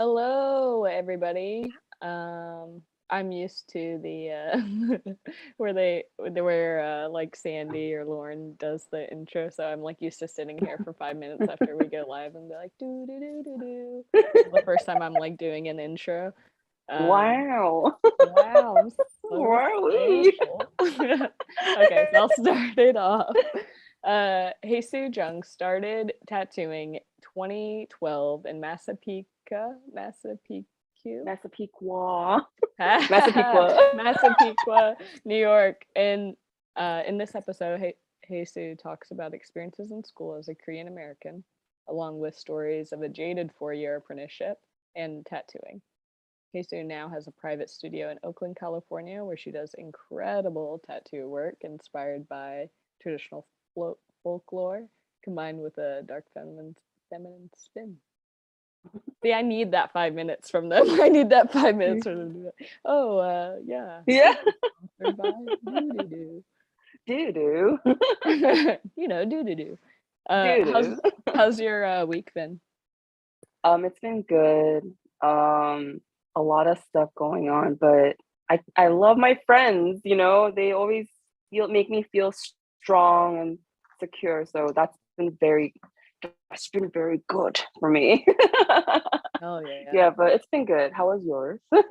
Hello, everybody. I'm used to the where like Sandy or Lauren does the intro, so I'm like used to sitting here for 5 minutes after we go live and be like do do do do do. The first time I'm like doing an intro. Um, Wow. wow, I'm so Wow. social. Okay, so I'll start it off. Hyesu Jung started tattooing 2012 in Massapequa, Massapequa. Massapequa. Massapequa, New York. And in this episode, Hyesu talks about experiences in school as a Korean American, along with stories of a jaded 4-year apprenticeship and tattooing. Hyesu now has a private studio in Oakland, California, where she does incredible tattoo work inspired by traditional folklore combined with a dark feminine spin. See, I need that 5 minutes from them. I need that 5 minutes from them. To be like, oh, yeah. Yeah. Sponsored by doo Doo doo. doo. Doo doo doo. Doo How's doo. how's your week been? It's been good. A lot of stuff going on, but I love my friends, they always make me feel strong and secure. So that's been very good for me. Oh yeah. Yeah, but it's been good. How was yours? I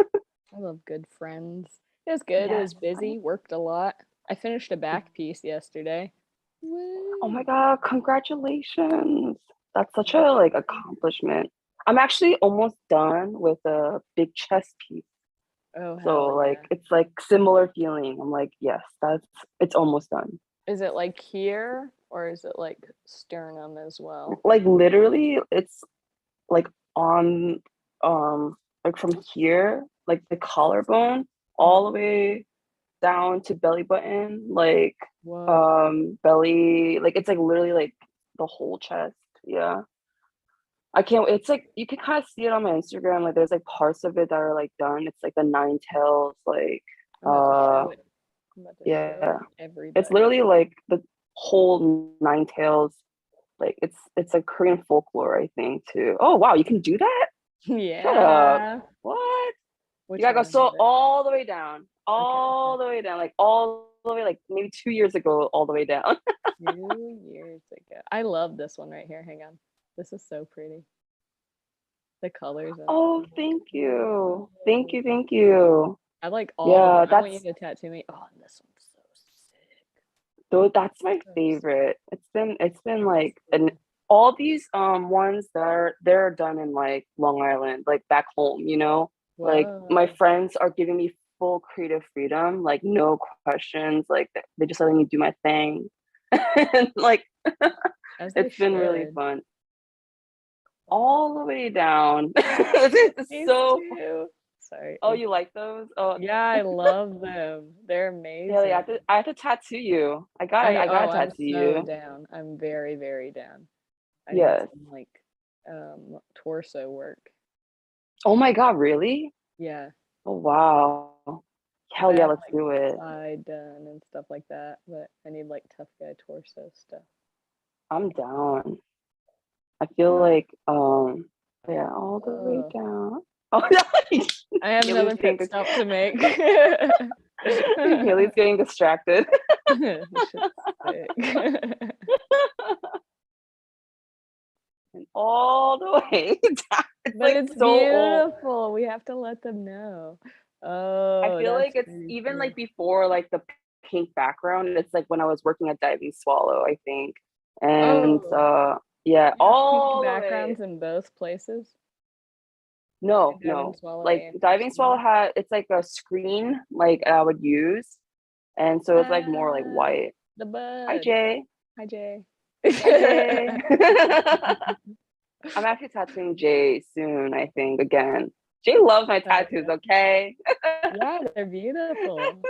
love good friends. It was good. It Yes. was busy. Worked a lot. I finished a back piece yesterday. Oh my Woo! God, congratulations. That's such Thank a you. accomplishment. I'm actually almost done with a big chest piece. Oh hell So yeah! it's like similar feeling. I'm like, yes, it's almost done. Is it like here or is it like sternum as well? Like literally it's like on like from here, like the collarbone all the way down to belly button, like Whoa! belly, like it's like literally like the whole chest. Yeah. I can't, it's like you can kind of see it on my Instagram. Like there's like parts of it that are like done. It's like the nine tails, like I'm about to uh show it. I'm about to show yeah. It's everybody. literally like the whole nine tails. Like it's a Korean folklore, I think, too. Oh wow, you can do that? Shut up. Yeah. What? You Which gotta go one is so it? all the way down. Okay, okay. All the way down. Like all the way, like maybe 2 years ago, all the way down. 2 years ago. I love this one right here. Hang on. This is so pretty. The colors in it. Oh, I'm like, thank you. Thank whoa. you, thank you. I like all of them. Yeah, I want you that's to tattoo me. Oh, and this one's so sick. though that's my So sick. favorite. It's been like an Ooh. all these ones that they're done in like Long Island, like back home. Like my Whoa. friends are giving me full creative freedom, like no questions, like they just letting me do my thing. And like As they it's been really should. fun. Wow. All the way down. I like It's these so too. Sorry. oh, you like those? Oh Yeah, I love them. They're yeah, like, amazing. I have to tattoo you. I I gotta oh, I'm tattoo so you. down. I'm very, very down. I need Yes. some like torso work. Oh my God, really? Yeah. Oh wow. I Hell yeah, have let's like do it. side done and stuff like that, but I need like tough guy torso stuff. I'm down. I feel Ah, like yeah, all the way oh, down. Oh no, I have Haley's another getting pit stop to make. Haley's getting distracted. This shit's sick. And all the way down. It's But like it's so old. beautiful. We have to let them know. I Oh, feel like that's it's pretty even too. like before like the pink background. It's like when I was working at Diving Swallow, I think. And Oh, yeah, you have pink all the way. backgrounds in both places? No, In Devon no. Swallow Like and Diving Swallow Swallow? had it's like a screen like I would use. And so it's like more like Ah, white. the Hi bud. Jay. Hi, Jay. Hi Jay. I'm actually tattooing Jay soon, I think, again. Jay loves my Oh, tattoos, yeah. okay? Yeah, they're beautiful.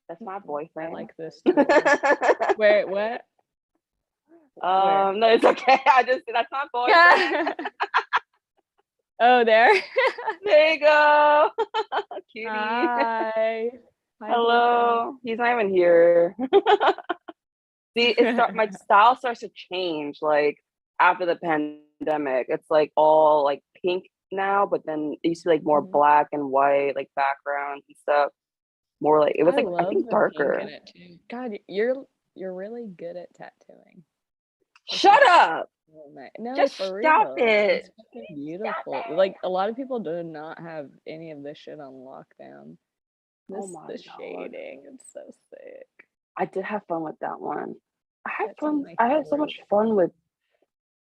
That's my I boyfriend. like this too. Wait, what? Where? No, it's okay. That's my boyfriend. Oh, there. There you go. Cutie. Hi. Hi, boyfriend. Hello. He's not even here. See, my style starts to change like after the pandemic. It's like all like pink now, but then it used to be like more Mhm. black and white, like backgrounds and stuff. More like it was I like I love think the pink in darker. it too. God, you're really good at tattooing. This is Shut up! so nice. No, Just for stop real. it! It's fucking Stop beautiful. it! Like a lot of people do not have any of this shit on lockdown. Oh This my the god. shading, it's so sick. I did have fun with that one. I had That's on fun. my I had so sword. much fun with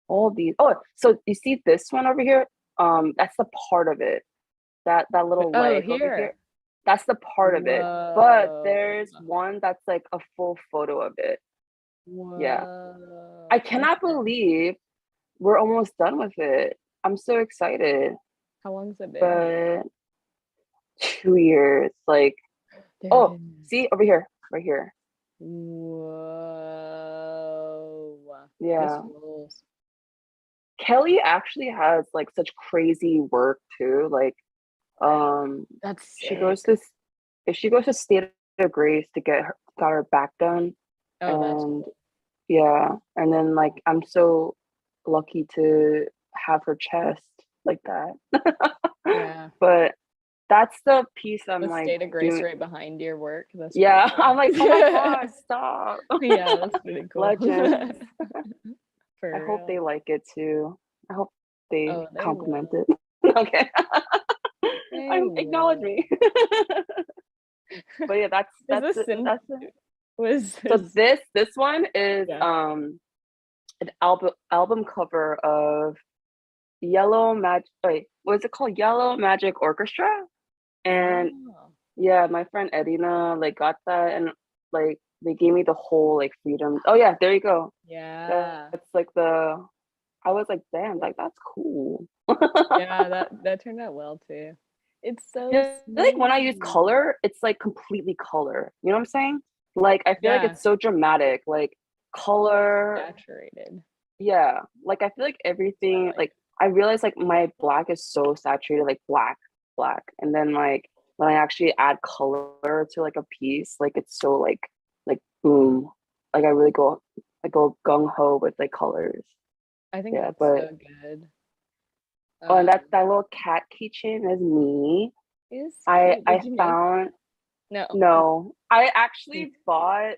all these. Oh, so you see this one over here? That's the part of it. That little Oh, leg over here. here. That's the part of it. But Whoa. there's one that's like a full photo of it. Yeah. I Whoa. cannot Okay. believe we're almost done with it. I'm so excited. How long's it been? But 2 years, like, There it oh, is. see over here, right here. Whoa. This Yeah. rules. Kelly actually has like such crazy work too. Like, That's she goes sick. to if she goes to State of Grace to got her back done, Oh, that's and cool. yeah, and then like I'm so lucky to have her chest like that. Yeah. But that's the piece I'm The like state of grace doing. right behind your work. That's pretty Yeah, cool. I'm like, oh my god, stop. Yeah, that's pretty cool. Legends. I For hope they real. like it too. I hope they Oh, they compliment will. it. Okay. They I'm acknowledge will. me. But yeah, Is this in that's it. was So this this one is yeah. an album cover of Yellow Magic. Wait, what is it called? Yellow Magic Orchestra. And Oh. yeah, my friend Edina like got that, and like they gave me the whole like freedom. Oh yeah, there you go. Yeah. That's like the. I was like, damn, like that's cool. Yeah, that turned out well too. It's so I feel like when I use sweet. color, it's like completely color. You know what I'm saying? Like I feel like Yeah, it's so dramatic. Like color, saturated. yeah. Like I feel like That's what I everything. like. Like I realize like my black is so saturated, like black, and then like when I actually add color to like a piece, like it's so like boom. Like I go gung ho with like colors. I think Yeah, that's but so good. oh, and Um, that little cat keychain is me. it's cute. I Did you make it? found. No. No, I You- actually bought.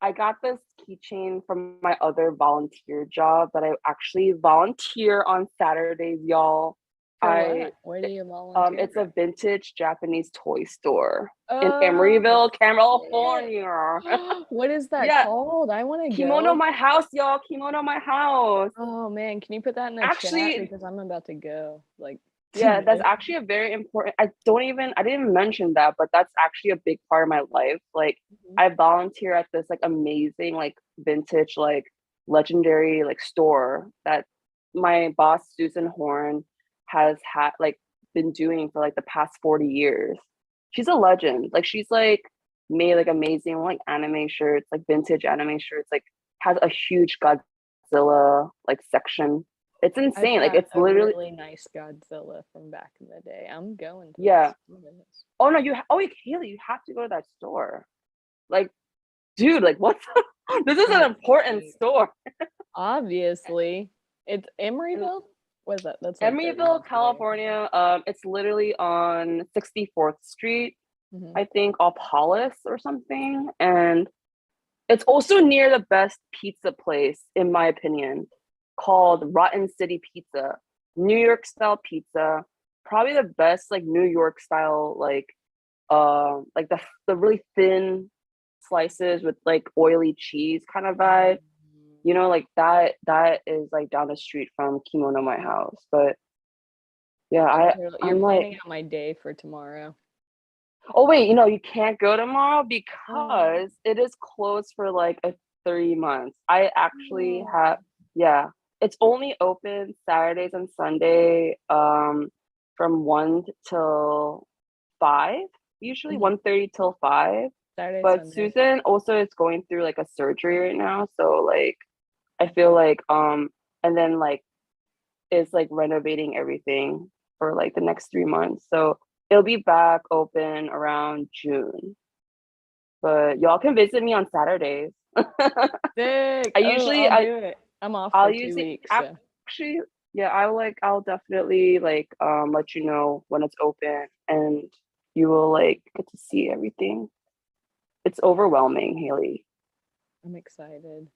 I got this keychain from my other volunteer job that I actually volunteer on Saturdays, y'all. For I what? Where do you volunteer it's a from? vintage Japanese toy store in Oh, Emeryville, sick. California. What is that Yeah, called? I want to kimono go. my house, y'all. Kimono my house. Oh man, can you put that in the chat Actually, because I'm about to go like yeah, that's today. actually a very important. I didn't even mention that, but that's actually a big part of my life. Like Mhm. I volunteer at this like amazing like vintage like legendary like store that my boss Susan Horn has had like been doing for like the past 40 years. She's a legend. Like she's like made like amazing like anime shirts, like vintage anime shirts, like has a huge Godzilla like section. It's I've insane. Like got it's a literally really nice Godzilla from back in the day. I'm going to yeah. this. What is this? Oh no, oh wait, Haley, you have to go to that store. Like, dude, like what's this is an That's important sick. store. Obviously, it's In Emeryville. What is that? That's like 30 Emeryville, minutes away. California. It's literally on 64th Street, Hmm. I think, off Hollis or something. And it's also near the best pizza place, in my opinion, called Rotten City Pizza. New York style pizza. Probably the best like New York style like the really thin slices with like oily cheese kind of vibe. You know, like that is like down the street from Kimono My House. But yeah, You're I'm like, planning out my day for tomorrow. oh wait, you know, you can't go tomorrow Oh, because it is closed for like a 3 months. I actually have no. yeah, it's only open Saturdays and Sunday, from 1 till 5, usually Hmm. 1:30 till 5. Saturday, But Sunday. Susan also is going through like a surgery right now, so like I feel like and then like is like renovating everything for like the next 3 months. So it'll be back open around June. But y'all can visit me on Saturdays. Sick. I Oh, usually I'll do it. I'm off I'll for 2 usually weeks, so actually, yeah, I'll definitely like let you know when it's open, and you will like get to see everything. It's overwhelming, Haley. I'm excited.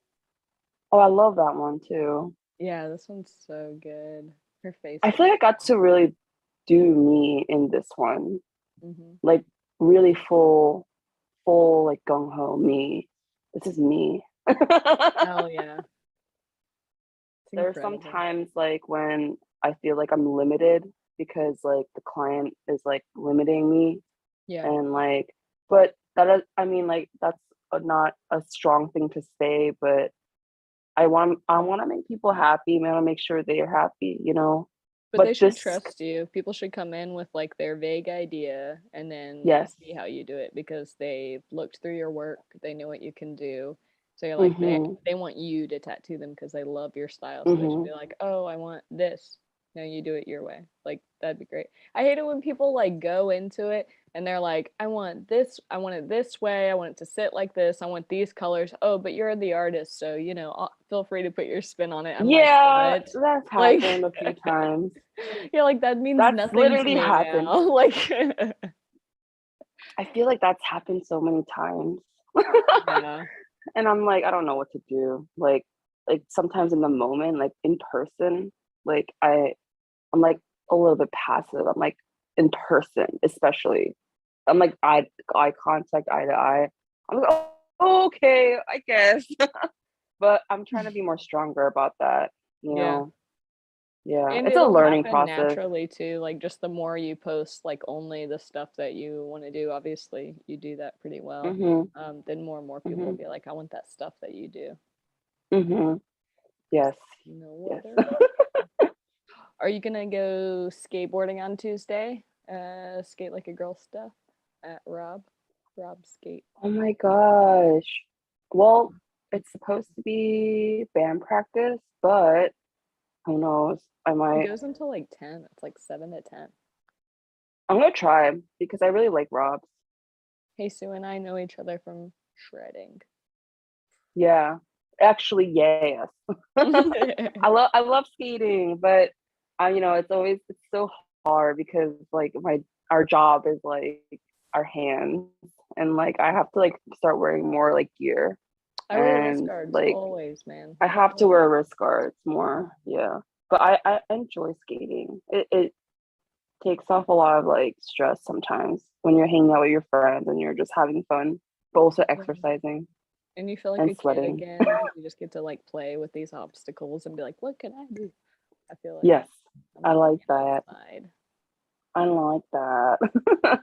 Oh, I love that one too. Yeah, this one's so good. Her face I is feel like I got to really do me in this one. mhm. Like really full like gung ho me. This is me. Hell yeah. It's There are some incredible. times like when I feel like I'm limited because like the client is like limiting me, Yeah. and like, but that is, I mean, like that's not a strong thing to say, but I want to make people happy. I want to make sure they're happy, you know. But they But should this, trust you. People should come in with like their vague idea and then they yes, see how you do it because they've looked through your work, they know what you can do. So you're like mm-hmm, they want you to tattoo them because they love your style. So they should mm-hmm, be like, "Oh, I want this." No, you do it your way. Like that'd be great. I hate it when people like go into it and they're like, I want this, I want it this way, I want it to sit like this, I want these colors. Oh, but you're the artist, so feel free to put your spin on it. I'm like, yeah, what? that's Like happened a few times. yeah, like that means That's nothing to literally me happened. now. Like I feel like that's happened so many times. yeah. And I'm like, I don't know what to do. Like sometimes in the moment, like in person, like I'm like a little bit passive. I'm like in person, especially. I'm like eye contact, eye to eye. I'm like, oh, okay, I guess. But I'm trying to be more stronger about that, you Yeah. know. Yeah, And it's a it'll learning happen process. naturally too. Like just the more you post like only the stuff that you want to do, obviously you do that pretty well. Mhm. Then more and more people will Mhm. be like, I want that stuff that you do. Mhm. Yes. No Yes. other. Are you gonna go skateboarding on Tuesday? Skate like a girl stuff at Rob Skate. Oh my gosh. Well, it's supposed to be band practice, but who knows? I It might. goes until like 10. It's like 7 to 10. I'm gonna try because I really like Rob's. Hey, Sue and I know each other from shredding. Yeah, actually, yes. I love skating, but it's so hard because like my our job is like our hands, and like I have to like start wearing more like gear, I wear wrist and guards like always, man. I have to Always. wear wrist guards more. Yeah, but I enjoy skating. It takes off a lot of like stress sometimes when you're hanging out with your friends and you're just having fun, but also Yeah. exercising And you feel like and a kid sweating. again because you just get to like play with these obstacles and be like, what can I do? I feel like Yes, I'm I on like the that. inside. I like that.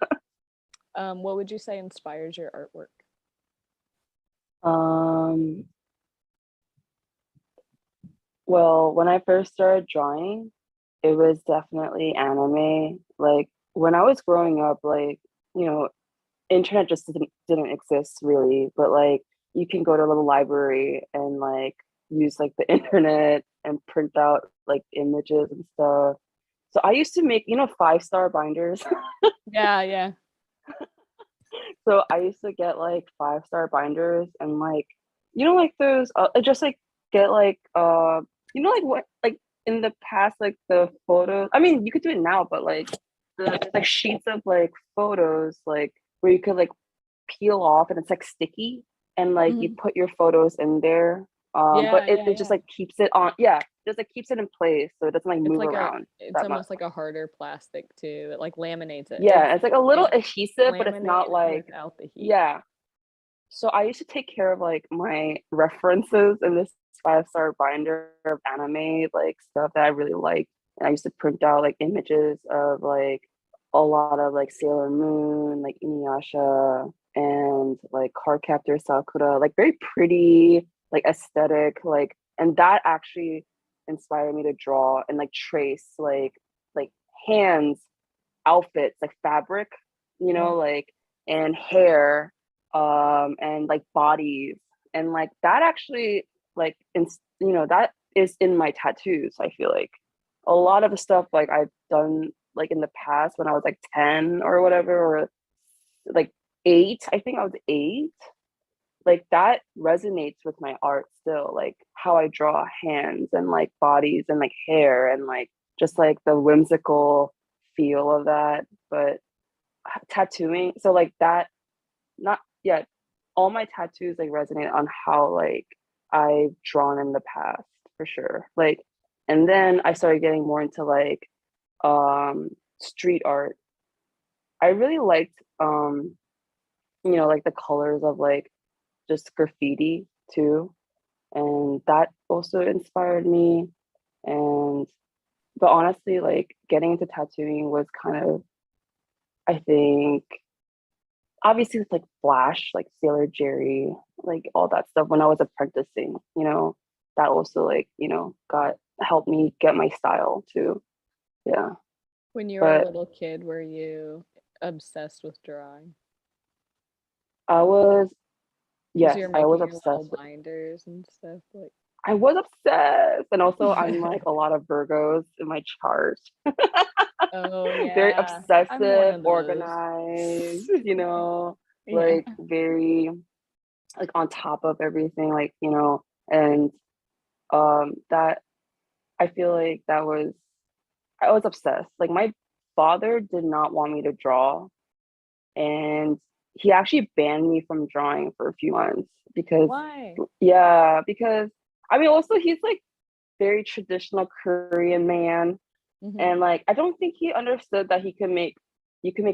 What would you say inspires your artwork? um, well, when I first started drawing, it was definitely anime. Like when I was growing up, like, you know, internet just didn't exist really, but like you can go to a little library and like use like the internet and print out like images and stuff. So I used to make, 5-star binders. Yeah, yeah. So I used to get like 5-star binders and like, like those, just like get like, like what, like in the past, like the photos. I mean, you could do it now, but like there's like sheets of like photos, like where you could like peel off and it's like sticky, and like you Mhm. put your photos in there. But Yeah, it, yeah, it just yeah. like keeps it on, yeah, just like keeps it in place so it doesn't like It's move like around it's that much. almost like a harder plastic too. It like laminates it. Yeah, it's like a little It's adhesive, but it's not laminated like, without the heat. yeah. So I used to take care of like my references in this 5-star binder of anime like stuff that I really like. And I used to print out like images of like a lot of like Sailor Moon, like Inuyasha, and like Cardcaptor Sakura, like very pretty, like aesthetic, like, and that actually inspired me to draw and like trace like hands, outfits, like fabric, Mhm. like, and hair, and like bodies, and like that actually like that is in my tattoos. I feel like a lot of the stuff like I've done like in the past when I was like 10 or whatever, or like 8. I think I was 8. like that resonates with my art still, like how I draw hands and like bodies and like hair and like just like the whimsical feel of that. But tattooing, so like that, not yet, all my tattoos like resonate on how like I've drawn in the past for sure. Like, and then I started getting more into like street art. I really liked like the colors of like just graffiti too. And that also inspired me. And but honestly, like getting into tattooing was kind of, I think, obviously it's like Flash, like Sailor Jerry, like all that stuff when I was apprenticing, that also like, got helped me get my style too. Yeah. When you were a But little kid, were you obsessed with drawing? I was, Because yes, you're I making was your little obsessed. binders and stuff like. I was obsessed. And also I'm like a lot of Virgos in my chart. Oh Very yeah, I'm one obsessive, of those. organized, Yeah. like very like on top of everything, like, and that I feel like that was I was obsessed. Like my father did not want me to draw, and he actually banned me from drawing for a few months because Why? yeah, because I mean also he's like very traditional Korean man, Hmm. and like I don't think he understood that you can make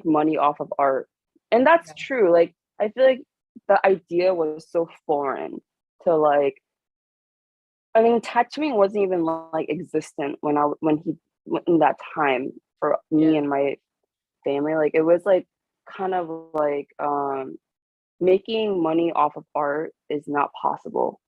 money off of art. And that's Yeah. true. Like I feel like the idea was so foreign to like, I mean, tattooing wasn't even like existent when he in that time for me Yeah. and my family. Like it was like kind of like making money off of art is not possible.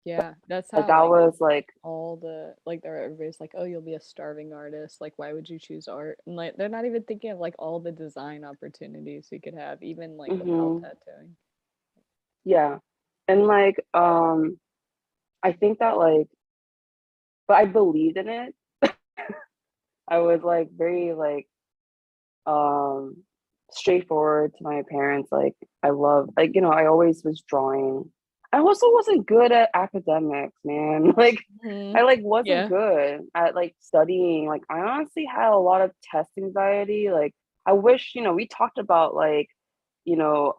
Yeah. That's Like how that like was like all the like there everybody's like, oh, you'll be a starving artist. Like, why would you choose art? And like they're not even thinking of like all the design opportunities you could have, even like without mhm, tattooing. yeah. And like I think that like but I believed in it. I was like very like um straightforward to my parents. Like I love like I always was drawing. I also wasn't good at academics, man. Like Hmm. I like wasn't Yeah. good at like studying. Like I honestly had a lot of test anxiety. Like I wish, we talked about like,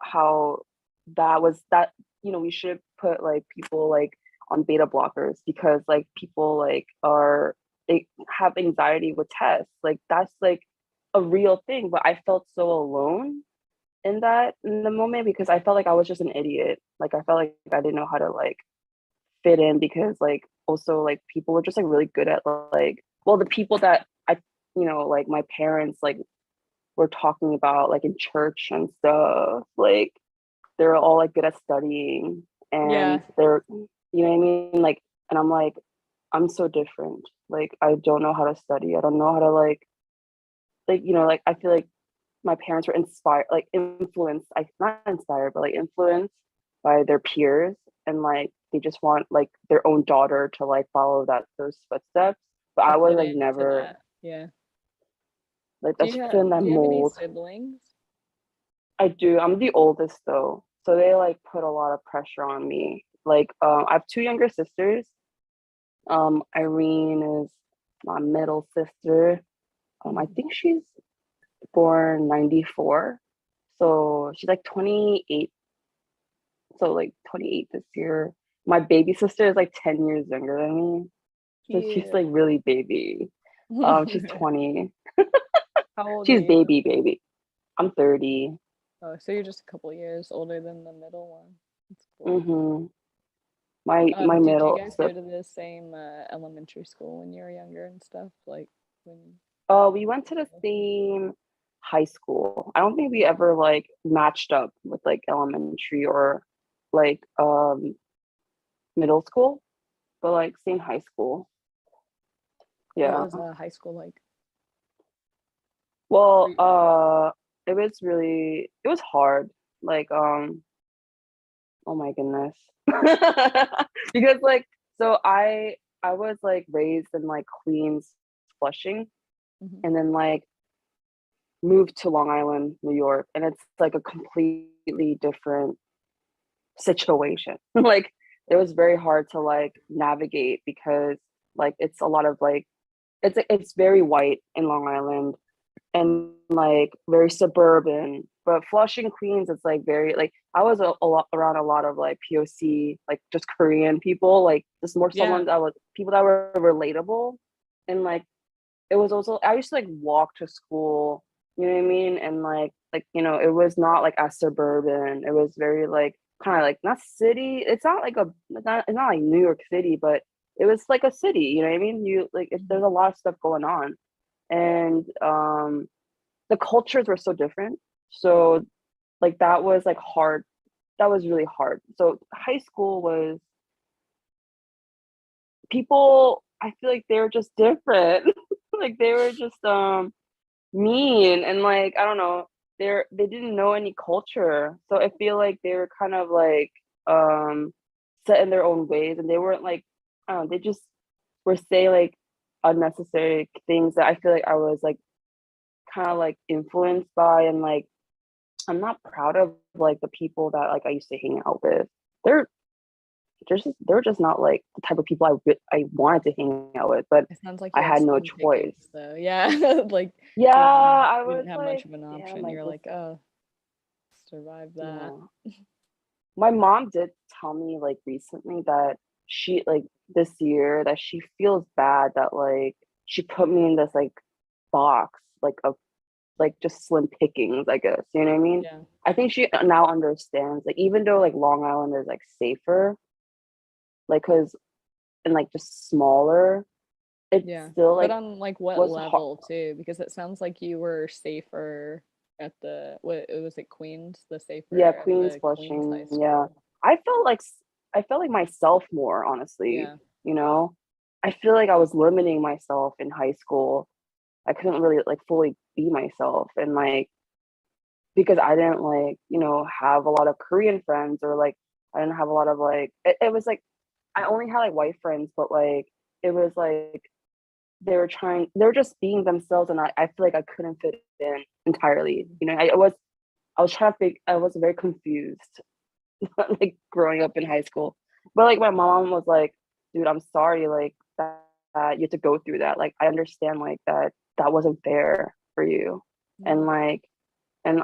how we should put like people like on beta blockers because like people like they have anxiety with tests. Like that's like a real thing, but I felt so alone in the moment because I felt like I was just an idiot. Like I felt like I didn't know how to like fit in because like also like people were just like really good at like well the people that I like my parents like were talking about like in church and stuff, like they're all like good at studying Yeah. and they're what I mean? Like and I'm like, I'm so different. Like I don't know how to study. I don't know how to like like I feel like my parents were inspired, like influenced, I not inspired, but like influenced by their peers, and like they just want like their own daughter to like follow those footsteps. But To I was fit like into never that. Yeah. like that's fit in that Do you have any mold. siblings? I do. I'm the oldest though, so they like put a lot of pressure on me. Like I have two younger sisters. Irene is my middle sister. I Mhm. think she's born 94. So she's like 28, so like 28 this year. My baby sister is like 10 years younger than me. So she's Cute. like really baby. She's 20. How old are She's you? baby. I'm 30. Oh, so you're just a couple years older than the middle one. That's cool. Mm-hmm. My Did you middle guys go sis to the same elementary school when you were younger and stuff? Like when we went to the same high school. I don't think we ever like matched up with like elementary or like middle school, but like same high school. what Yeah. was high school like? Were Well, you- it was hard. Like, oh my goodness. Because like, so I was like raised in like Queens, Flushing, Mhm. and then like moved to Long Island, New York, and it's like a completely different situation. Like it was very hard to like navigate because like it's a lot of like it's very white in Long Island and like very suburban. But Flushing, Queens, it's like very like I was a lot around a lot of like POC, like just Korean people, like just more Yeah. someone that was people that were relatable. And like it was also I used to like walk to school, you know what I mean? And like, you know, it was not like as suburban. It was very like kind of like not city. It's not like it's not like New York City, but it was like a city, you know what I mean? You like there's a lot of stuff going on. And the cultures were so different. So like that was like hard. That was really hard. So high school was people I feel like they were just different. Like they were just mean and like I don't know, they didn't know any culture. So I feel like they were kind of like um set in their own ways and they weren't like I don't know, they just were saying like unnecessary things that I feel like I was like kind of like influenced by and like I'm not proud of like the people that like I used to hang out with. They're they're just not like the type of people I wanted to hang out with, but It sounds like I you had had no slim choice. pickings, though. Yeah, like Yeah, you I was didn't have much like, of an damn, option. like You're this, like, oh, survive that. yeah. My mom did tell me like recently that she like this year that she feels bad that like she put me in this like box like of like just slim pickings, I guess. You know what I mean? Yeah, I think she now understands like even though like Long Island is like safer, like because and like just smaller, it yeah. still But like on like what was hard. level too? Because it sounds like you were safer at the what was it Queens, the Yeah, safer at Queens, the Queens high Flushing. Yeah, school. I felt like I felt like myself more honestly. Yeah, You know, I feel like I was limiting myself in high school. I couldn't really like fully be myself, and like because I didn't like you know have a lot of Korean friends or like I didn't have a lot of like it was like I only had like white friends, but like it was like they were just being themselves, and I feel like I couldn't fit in entirely. You know, I was trying to think. I was very confused like growing up in high school. But like my mom was like, dude, I'm sorry, like that you had to go through that. Like I understand like that wasn't fair for you. yeah, And like and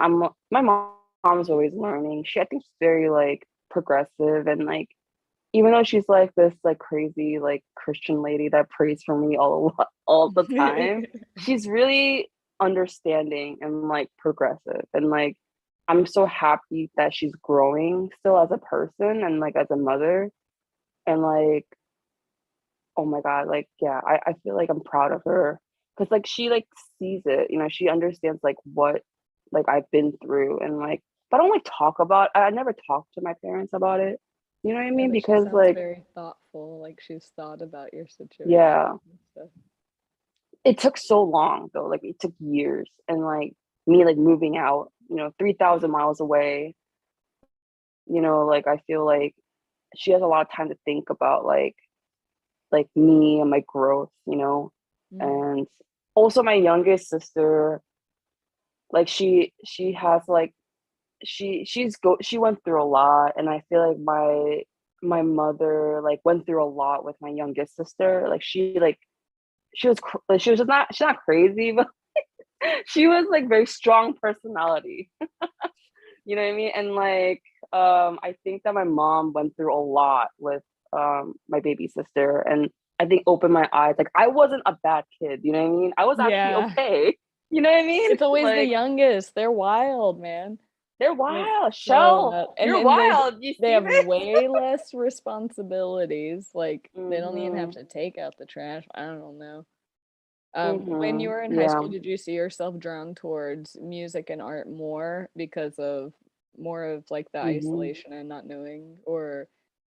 my mom's always learning. She I think she's very like progressive and like even though she's like this like crazy like Christian lady that prays for me all the time, she's really understanding and like progressive and like I'm so happy that she's growing still as a person and like as a mother and like oh my god like yeah I feel like I'm proud of her because like she like sees it, you know, she understands like what like I've been through and like but I don't like talk about I never talked to my parents about it, you know what I yeah. mean, But she because sounds like very thoughtful. Like she's thought about your situation yeah and stuff. it took so long though, like it took years and like me like moving out, you know, 3,000 miles away, you know, like I feel like she has a lot of time to think about like me and my growth, you know. Mm. And also my youngest sister, like she has like she went through a lot and I feel like my mother like went through a lot with my youngest sister. Like she was just not she's not crazy, but she was like very strong personality. You know what I mean? And like I think that my mom went through a lot with my baby sister and I think opened my eyes. Like I wasn't a bad kid, you know what I mean? I was actually Yeah, okay. You know what I mean? it's always the Like youngest. They're wild, man. they're They're wild. so Shell, nuts. you're And wild. You they see have this? way less responsibilities. Like they don't even have Mhm. to take out the trash. I don't know. When you Mhm. were in high Yeah. school, did you see yourself drawn towards music and art more because of more of like the Mhm. isolation and not knowing, or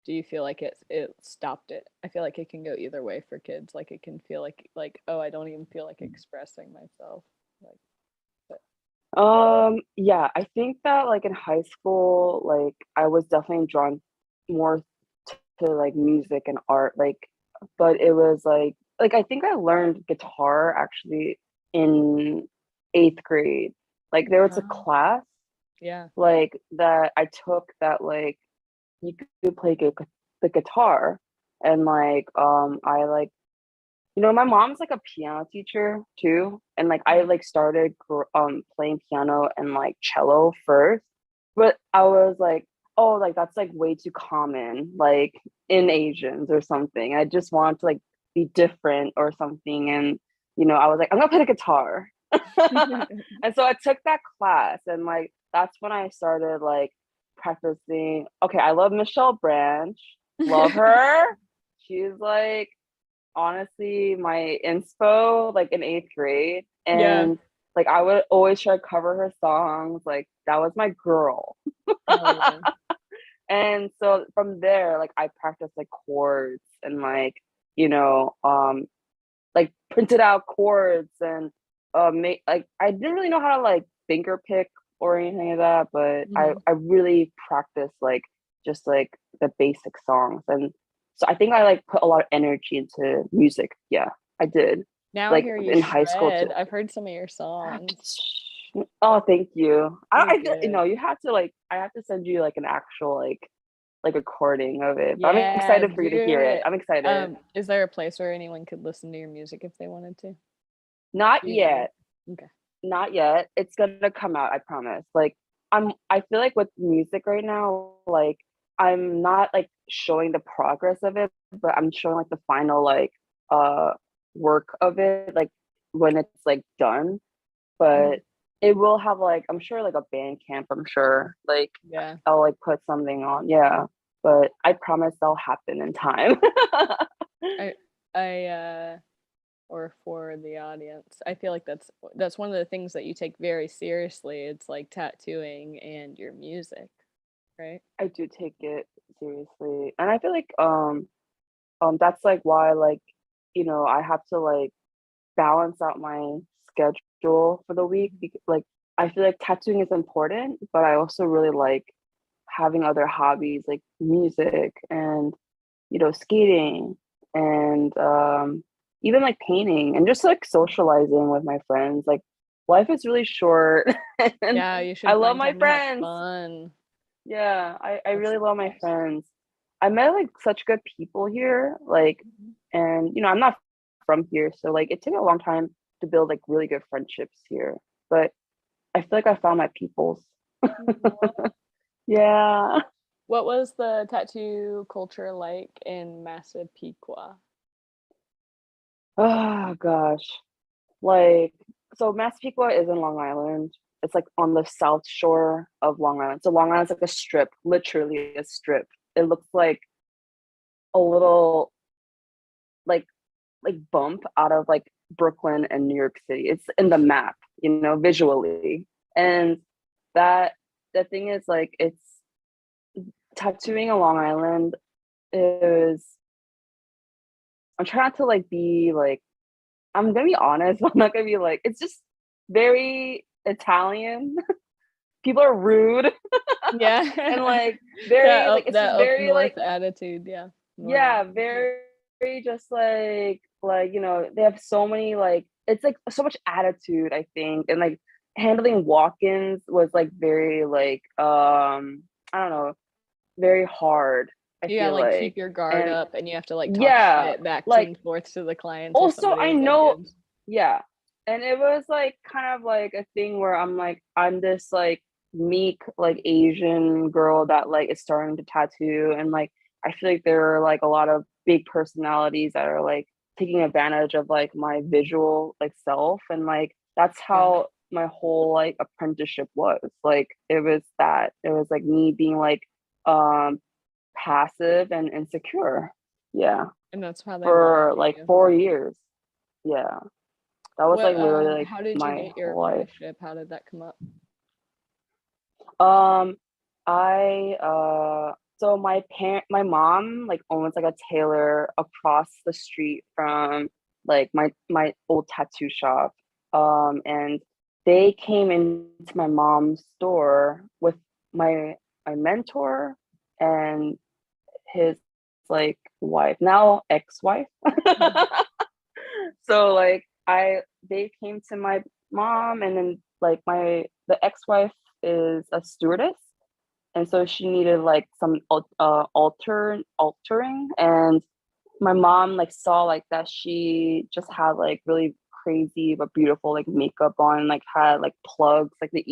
do you feel like it stopped it? I feel like it can go either way for kids. Like it can feel like oh, I don't even feel like expressing myself. Like, but Yeah, I think that like in high school, like I was definitely drawn more to like music and art, like but it was like I think I learned guitar actually in 8th grade. Like there was a um, class yeah, like that I took that like you could play the guitar. And like I like, my mom's like a piano teacher too, and like I like started playing piano and like cello first, but I was like, oh, like that's like way too common, like in Asians or something. I just wanted to like be different or something, and I was like, I'm gonna play the guitar. And so I took that class, and like that's when I started like practicing. Okay, I love Michelle Branch, love her. She's like honestly my inspo like in eighth grade, Yeah. and like I would always try to cover her songs. Like that was my girl. Hell yeah. And so from there, like I practiced like chords and like you know like printed out chords, and make like I didn't really know how to like finger pick or anything like that, but I really practiced like just like the basic songs. And so I think I like put a lot of energy into music. Yeah, I did. Now I Like hear you in high school too. shred. I've heard some of your songs. Oh, thank you. You're I good. you have to like I have to send you like an actual like recording of it. But I'm Yeah, excited for do you to hear it. it. I'm excited. Is there a place where anyone could listen to your music if they wanted to? Not Do you know? yet. Okay. Not yet. It's gonna come out, I promise. Like I feel like with music right now, like I'm not like showing the progress of it, but I'm showing like the final like uh work of it, like when it's like done. Mhm. But it will have like I'm sure like a band camp, I'm sure. Like Yeah. I'll like put something on. Yeah. But I promise that'll happen in time. I I or for the audience, I feel like that's one of the things that you take very seriously. It's like tattooing and your music, right? I do take it seriously. And I feel like that's like why like I have to like balance out my schedule for the week, because like I feel like tattooing is important, but I also really like having other hobbies like music and skating and even like painting and just like socializing with my friends. Like life is really short and Yeah, you I should love find my time to have friends. fun. Yeah, I That's really the love my best. friends. I met like such good people here, like, Mhm. and I'm not from here, so like it took a long time to build like really good friendships here. But I feel like I found my peoples. Aw. Yeah. What was the tattoo culture like in Massapequa? Oh gosh. Like, so Massapequa is in Long Island. It's like on the south shore of Long Island. So Long Island's like a strip, literally a strip. It looks like a little like bump out of like Brooklyn and New York City. It's in the map, visually. And that the thing is like it's tattooing on Long Island is I'm trying not to like be like I'm gonna be honest, but I'm not gonna be like it's just very Italian. People are rude and Yeah. like very like it's That just up very north like attitude, yeah. Northern yeah, attitude. very just like they have so many like it's like so much attitude, I think. And like handling walk-ins was like very like I don't know, very hard, I You gotta feel like keep like. your guard And up and you have to like talk yeah, shit back like and forth to the client until also somebody I is like know good. yeah. And it was like kind of like a thing where I'm this like meek like Asian girl that like is starting to tattoo, and like I feel like there are like a lot of big personalities that are like taking advantage of like my visual like self, and like that's Yeah. how my whole like apprenticeship was. Like it was like me being like um passive and insecure. Yeah. And that's how they wanted For like you. 4 years. Yeah. That was What like literally like how did you my get your whole life. apprenticeship? How did that come up? Um, I so my mom like owns like a tailor across the street from like my old tattoo shop. And they came into my mom's store with my mentor and his like wife, now ex-wife. So like they came to my mom, and then like the ex-wife is a stewardess, and so she needed like some altering, and my mom like saw like that she just had like really crazy but beautiful like makeup on, like had like plugs, like the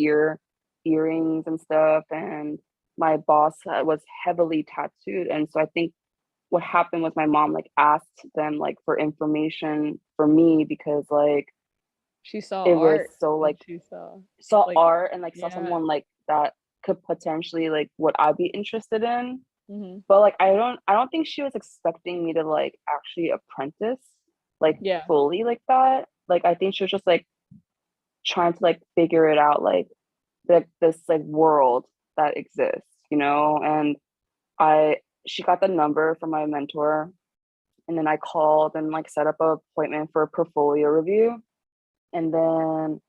earrings and stuff, and my boss was heavily tattooed, and so I think what happened was my mom like asked them like for information for me because like She saw it was art so and like she saw saw like art and like saw yeah. someone like that could potentially like what I'd be interested in. Hmm. But like I don't think she was expecting me to like actually apprentice like Yeah. fully like that. Like I think she was just like trying to like figure it out, like this like world that exists, you know? And I she got the number from my mentor, and then I called and like set up an appointment for a portfolio review. And then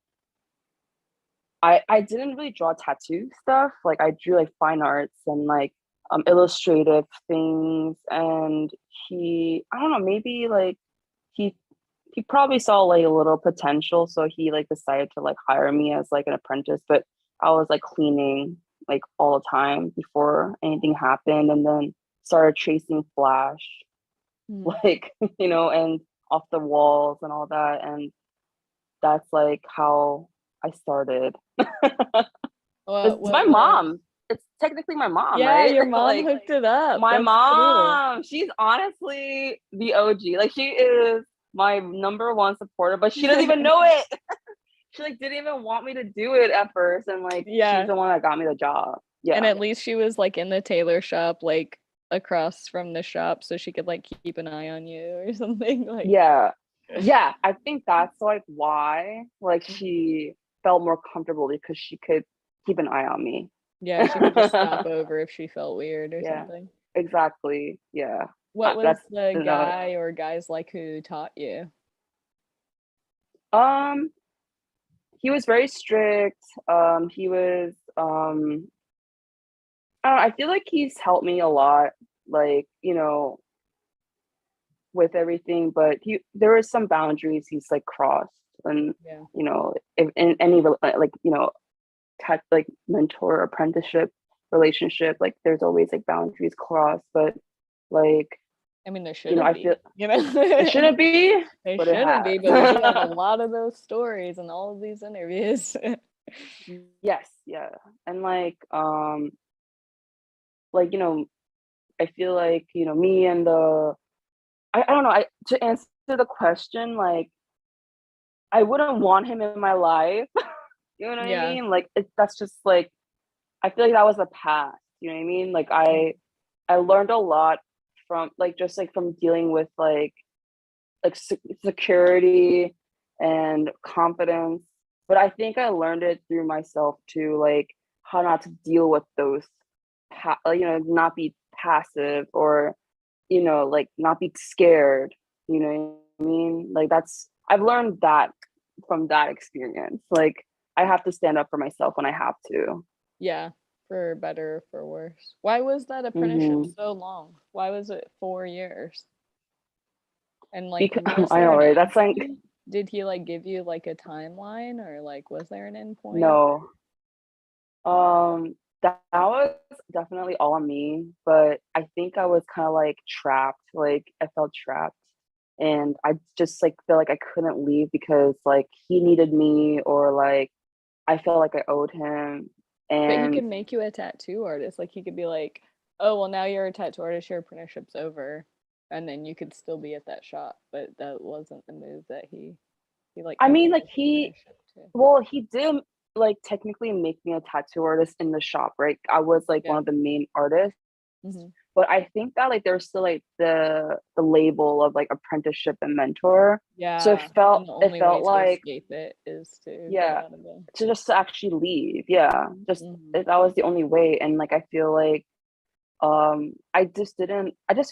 I didn't really draw tattoo stuff. Like I drew like fine arts and like illustrative things. And I don't know, maybe like he he probably saw like a little potential, so he like decided to like hire me as like an apprentice. But I was like cleaning like all the time before anything happened, and then started tracing flash Mhm. like and off the walls and all that. And that's like how I started. It's What my was mom. It's technically my mom, Yeah, right? your mom Like hooked it up. my That's cool. mom, she's honestly the OG. Like she is my number one supporter, but she doesn't even know it. She like didn't even want me to do it at first, and like she's Yeah. the one that got me the job. And Yeah. at least she was like in the tailor shop, like across from the shop, so she could like keep an eye on you or something. Like, Yeah. Yeah. I think that's like why like mhm. she felt more comfortable because she could keep an eye on me. Yeah, she could just stop over if she felt weird or Yeah. something. Exactly. Yeah. What was That's the the guy or guys like who taught you? um he was very strict. He was I don't know, I feel like he's helped me a lot, like, with everything, but there is some boundaries he's like crossed. And Yeah. if in any like like mentor apprenticeship relationship, like there's always like boundaries crossed. But like I mean, there shouldn't I feel be, you know? it shouldn't be, There but it shouldn't be, but we do have a has. lot of those stories in all of these interviews. Yes, yeah. And like I feel like me and the I don't know, I to answer the question, like I wouldn't want him in my life. You know what I Yeah. mean? Like that's just like I feel like that was the past. You know what I mean? Like I learned a lot from like just like from dealing with like security and confidence. But I think I learned it through myself too, like how not to deal with those, not be passive, or like not be scared. You know what I mean? Like I've learned that from that experience. Like I have to stand up for myself when I have to. Yeah, for better or for worse. Why was that apprenticeship Hmm. so long? Why was it 4 years? And like, Because was I there know, an right? That's like endpoint? Did he like give you like a timeline or like was there an endpoint? no. That was definitely all on me, but I think I was kind of like trapped. Like I felt trapped, and I just like felt like I couldn't leave because like he needed me, or like I felt like I owed him. But he And could make you a tattoo artist. Like he could be like, "Oh, well now you're a tattoo artist, your apprenticeship's over." And then you could still be at that shop, but that wasn't the move that he like I kept mean, you like with the he, apprenticeship too. well, he did like technically make me a tattoo artist in the shop, right? I was like one Yeah. of the main artists. Hmm. But I think that like there's still like the label of like apprenticeship and mentor. So Yeah. And the it only way felt to like, escape it is to get yeah, out of there. to just to actually leave. Yeah. Just Hmm. that was the only way. And like I feel like I just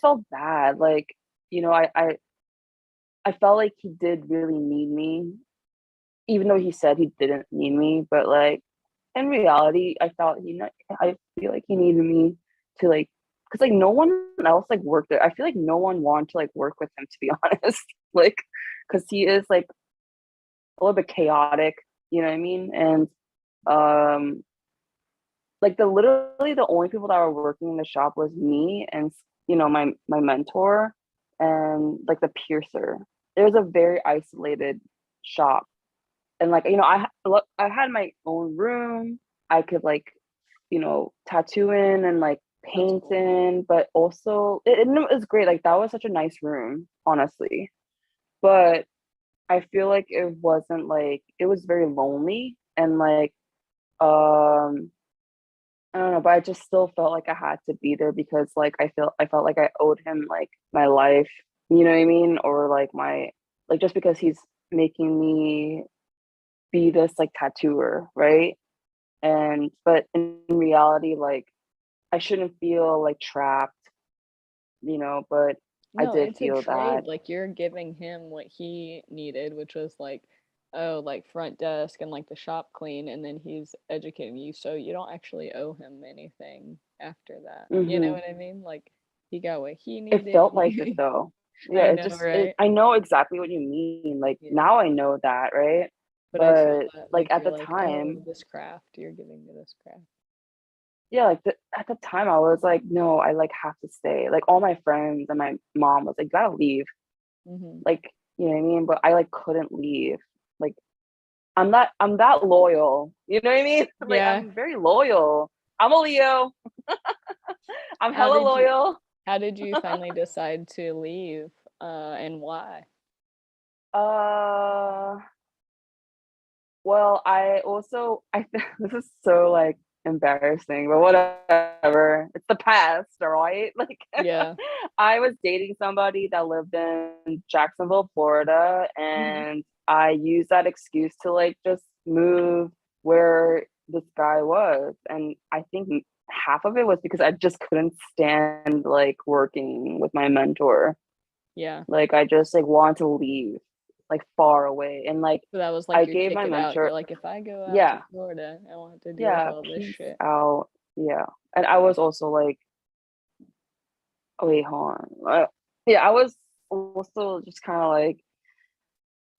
felt bad. Like, I felt like he did really need me, even though he said he didn't need me, but like in reality, I feel like he needed me to like, because like no one else like worked there. I feel like no one wanted to like work with him, to be honest. Like, because he is like a little bit chaotic, you know what I mean? And um like literally the only people that were working in the shop was me and my mentor and like the piercer. It was a very isolated shop, and like I had my own room. I could like tattoo in and like That's paint cool. in, but also it was great. Like that was such a nice room, honestly. But I feel like it wasn't like it was very lonely and like um I don't know, but I just still felt like I had to be there because like I felt like I owed him like my life, you know what I mean? Or like my like just because he's making me be this like tattooer, right? And but in reality, like I shouldn't feel like trapped, but I No, did it's a feel that. trade. Like you're giving him what he needed, which was like, oh, like front desk and like the shop clean, and then he's educating you, so you don't actually owe him anything after that. You know Hmm. what I mean? Like he got what he It needed. felt like it though. Yeah, I it know, just right? I know exactly what you mean. Like Yeah. now I know that, right? But I feel But that like like at you're the like, oh, time, this craft, you're giving me this craft. yeah, like at the time I was like, no, I like have to stay. Like all my friends and my mom was like, you gotta leave. Mm-hmm. Like, you know what I mean? But I like couldn't leave. Like I'm that loyal. You know what I mean? Like Yeah. I'm very loyal. I'm a Leo. I'm How hella did you loyal. how did you finally decide to leave? And why? Uh Well, I also I think this is so like embarrassing, but whatever. It's the past, all right? Like Yeah. I was dating somebody that lived in Jacksonville, Florida, Hmm. and I used that excuse to like just move where this guy was. And I think half of it was because I just couldn't stand like working with my mentor. Yeah. Like I just like wanted to leave like far away. And like So that was I like your gave my ticket out. You're mentor, like, if I go out to yeah, Florida, I won't have to deal with yeah, all this peace shit. out. Yeah. And I was also like, oh, wait, hold on. Yeah, I was also just kind of like,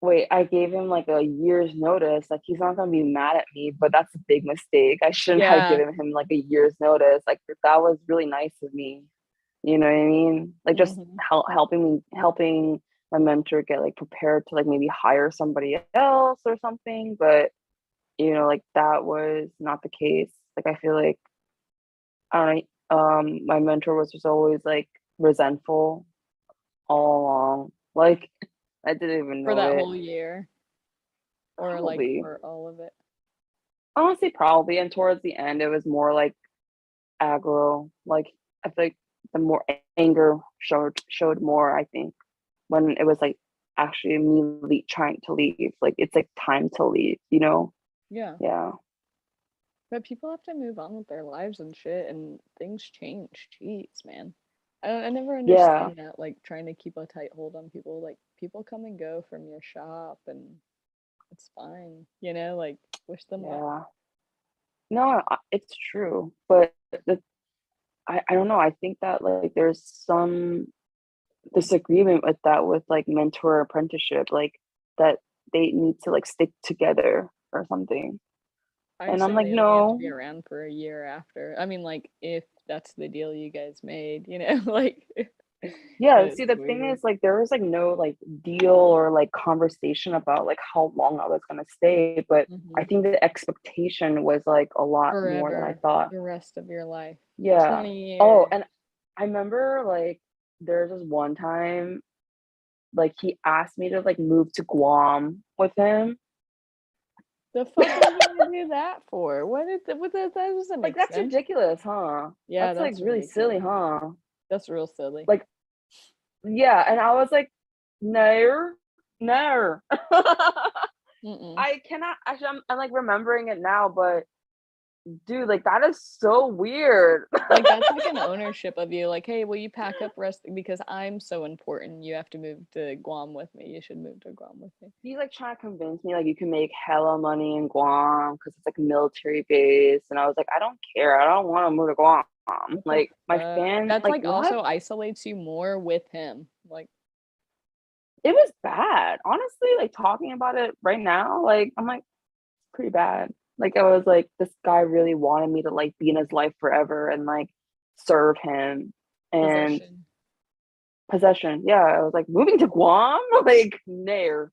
wait, I gave him like a year's notice. Like, he's not going to be mad at me, but that's a big mistake. I shouldn't have Yeah. given him like a year's notice. Like, that was really nice of me. You know what I mean? Like, just Hmm. helping my mentor get like prepared to like maybe hire somebody else or something. But, like that was not the case. Like, I feel like I don't know. My mentor was just always like resentful all along. Like I didn't even For know that it. whole year, or like Probably, for all of it. honestly, probably. And towards the end, it was more like aggro. Like I feel like the more anger showed more. I think when it was like actually me trying to leave. Like it's like time to leave. Yeah. Yeah. But people have to move on with their lives and shit, and things change. Jeez, man. I never Yeah. understand that, like trying to keep a tight hold on people. Like people come and go from your shop, and it's fine. Like wish them luck. Yeah. No, it's true. But I don't know. I think that like there's some disagreement with that with like mentor apprenticeship, like that they need to like stick together or something. I'd And I'm say like, they only have to no. be around for a year after. I mean, like if that's the deal you guys made, like. Yeah, It's see the thing weird. is like there was like no like deal or like conversation about like how long I was gonna stay, but I Hmm. think the expectation was like a lot more than I Forever, thought. the rest of your life. Yeah. 20 Oh, years. and I remember like there's this one time like he asked me to like move to Guam with him. The fuck are you gonna do that for? That doesn't Like make that's sense. ridiculous, huh? Yeah, That's like that's really silly, ridiculous. huh? That's real silly. Like, yeah, and I was like, no, no. Mm-mm. I cannot actually I'm like remembering it now, but dude, like that is so weird. Like that's like an ownership of you. Like, hey, will you pack up rest because I'm so important. You have to move to Guam with me. You should move to Guam with me. He's like trying to convince me like you can make hella money in Guam because it's like a military base. And I was like, I don't care. I don't want to move to Guam. What the Like my fuck? fan, That's like like what? also isolates you more with him. Like, It was bad. Honestly, like talking about it right now, like I'm like, pretty bad. Like I was like, this guy really wanted me to like be in his life forever and like serve him and Possession. possession. Yeah, I was like, moving to Guam? Like, no.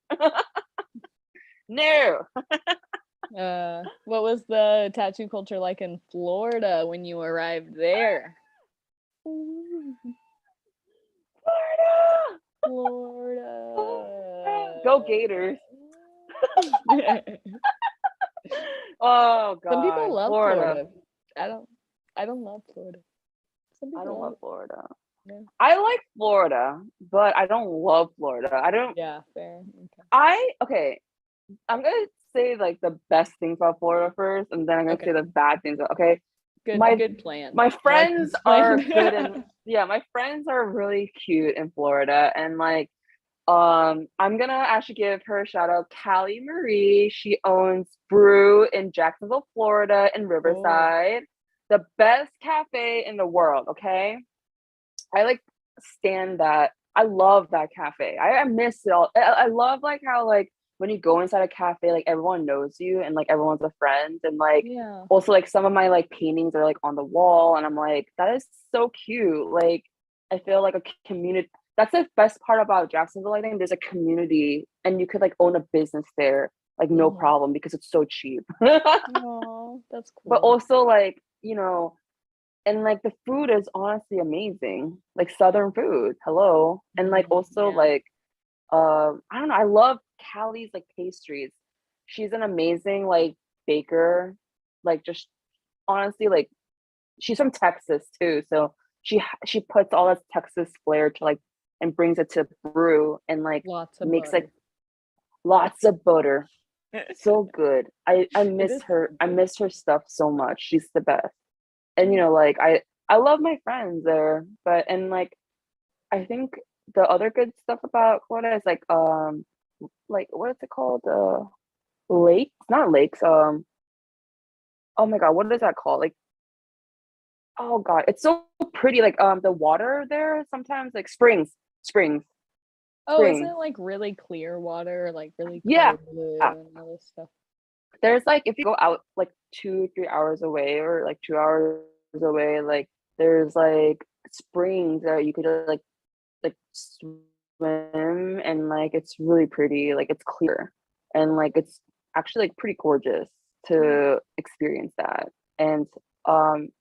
No. What was the tattoo culture like in Florida when you arrived there? Florida. Florida. Go Gators. Oh Some people God, love Florida. Florida. I don't I don't love Florida. Some I people don't love love it. Florida. Yeah. I like Florida, but I don't love Florida. I don't Yeah, fair. Okay. I okay, I'm gonna say like the best things about Florida first, and then I'm gonna Okay. say the bad things. Okay, my Good plan. my I like friends this are plan. good and yeah, my friends are really cute in Florida, and like I'm gonna actually give her a shout out, Callie Marie. She owns Brew in Jacksonville, Florida, in Oh. Riverside, the best cafe in the world. Okay, I like stand that. I love that cafe. I miss it all. I love like how like when you go inside a cafe, like everyone knows you and like everyone's a friend and like Yeah. also like some of my like paintings are like on the wall and I'm like that is so cute. Like I feel like a community. That's the best part about Jacksonville. I think there's a community and you could like own a business there like no Mm-hmm. problem because it's so cheap. Oh, that's But cool. also like and like the food is honestly amazing, like southern food, hello. And like also Yeah. like I don't know, I love Callie's like pastries. She's an amazing like baker, like just honestly like she's from Texas too, so she puts all this Texas flair to like and brings it to brew and like Lots of makes like butter. lots of butter. So good. I It miss is her. so I good. miss her stuff so much. She's the best. And Mm. like I love my friends there, but and like I think the other good stuff about Florida is like what is it called? Lakes, not lakes. Oh my God, what is that called? Like oh God, it's so pretty. Like the water there sometimes like springs, Oh, isn't springs. it like really clear water, like really Yeah. clear blue and all this stuff? There's like if you go out like 2 3 hours away or like 2 hours away, like there's like springs that you could like swim and like it's really pretty, like it's clear and like it's actually like pretty gorgeous Mm. to experience that. And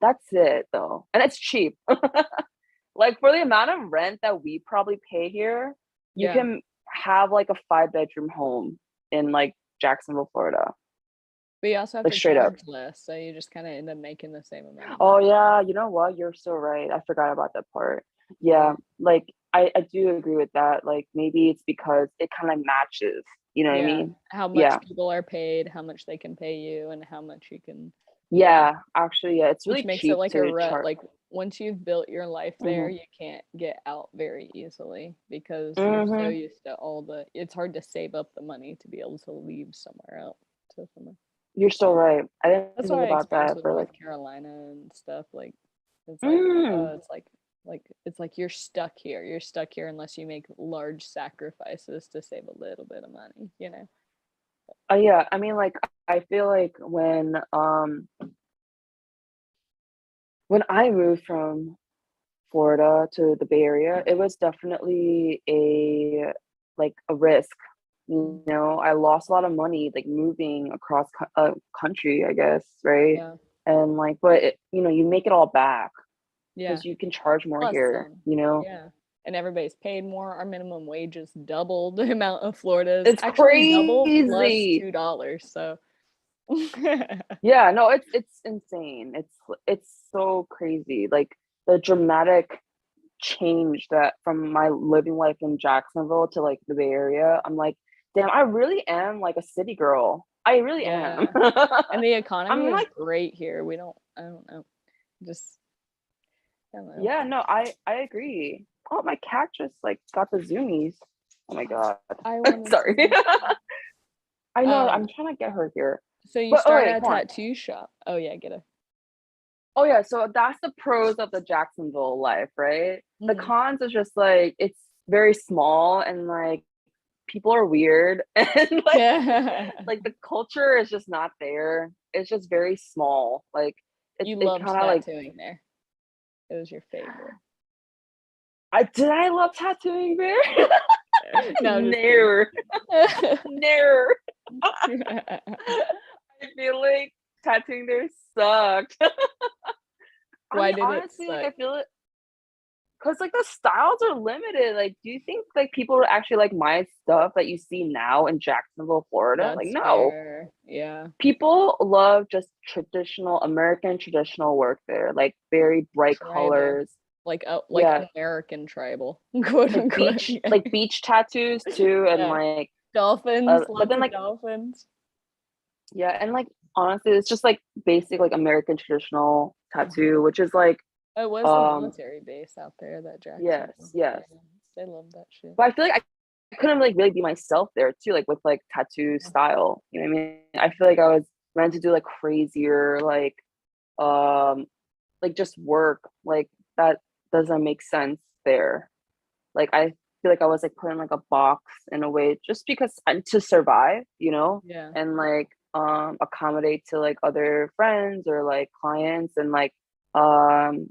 that's it though. And it's cheap. Like for the amount of rent that we probably pay here, you Yeah. can have like a 5 bedroom home in like Jacksonville, Florida. But you also have Like to straight up. charge less, so you just kind of end up making the same amount of Oh money. yeah, you know what? You're so right. I forgot about that part. Yeah. Yeah, like I do agree with that. Like maybe it's because it kind of matches. You know what I Yeah. mean? How much Yeah. people are paid, how much they can pay you, and how much you can, yeah. Yeah, actually, yeah, it's Which really makes it cheap like a to rut. chart. Like once you've built your life there, Hmm. you can't get out very easily because you're so Hmm. used to all the, it's hard to save up the money to be able to leave somewhere else to somewhere. You're so right. I didn't That's think why I about experienced that with for like. North Carolina and stuff. Like, it's like, Mm, it's like you're stuck here. You're stuck here unless you make large sacrifices to save a little bit of money, you know? yeah, I mean, like I feel like when I moved from Florida to the Bay Area, it was definitely a risk. Mm. I lost a lot of money like moving across a country, I guess, right? Yeah. And like, but you make it all back Yeah. because you can charge more Plus here. some. Yeah. And everybody's paid more. Our minimum wage is double the amount of Florida's. It's Actually, double plus crazy. $2. So, Yeah, no, it's insane. It's so crazy. Like the dramatic change that from my living life in Jacksonville to like the Bay Area, I'm like, damn, I really am like a city girl. I really am. yeah. And the economy I'm is like, great here. I don't know. Just, I don't know. yeah, no, I agree. Oh, my cat just like got the zoomies. Oh my God. I wanted Sorry. some. I know, Um, I'm trying to get her here. so you But oh started wait, a hold on. tattoo shop. Oh yeah, get a. Oh yeah, so that's the pros of the Jacksonville life, right? The Mhm. cons is just like it's very small and like people are weird and Yeah. like the culture is just not there. It's just very small. Like You it loved kind of like tattooing there. It was your favorite. I love tattooing there? No, just kidding. Never, never. I feel like tattooing there sucked. I Why mean, did it honestly, like suck? I feel it because like the styles are limited. Like, do you think like people would actually like my stuff that you see now in Jacksonville, Florida? Like, That's no. fair. Yeah. People love just traditional American traditional work there, like very bright Tribal. colors. Like Yeah, American tribal, quote unquote. Yeah. like beach tattoos too, and Yeah. like Dolphins, but lots then of like dolphins. yeah, and like honestly, it's just like basic like American traditional Mhm. tattoo, which is like It was a um military base out there, that yes, Jacksonville. yes. Yeah. They love that shit. But I feel like I couldn't really be myself there too, like with like tattoo style. You know what I mean? I feel like I was meant to do like crazier, um like just work. Like that doesn't make sense there. Like I feel like I was like put in like a box in a way just because to survive, you know, Yeah. and like accommodate to like other friends or like clients and like um